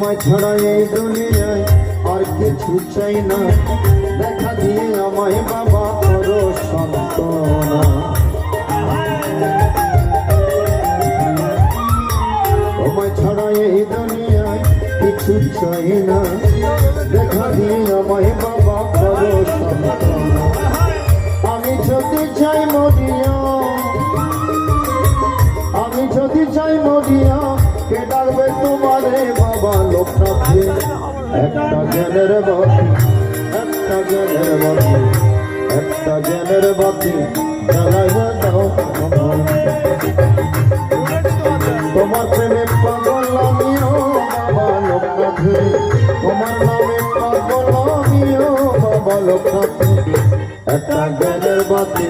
তোমায় ছাড়া এই দুনিয়ায় আর কিছু চাই না, দেখা দিয়ে আমায় বাবা করো সান্ত্বনা। তোমায় ছাড়া এই দুনিয়ায় কিছু চাই না, দেখা দিয়ে আমায় বাবা করো সান্ত্বনা। আমি যদি চাই মরিয়া, আমি যদি চাই মরিয়া, কে ডাকবে তোমারে বাবা লোকনাথে? একটা জ্ঞানের বাতি, একটা জ্ঞানের বাতি, একটা জ্ঞানের বাতি জ্বালাইয়া দাও। তোমার প্রেমে পাগল আমিও বাবা লোকনাথে, তোমার নামে পাগল আমিও বাবা লোকনাথে। একটা জ্ঞানের বাতি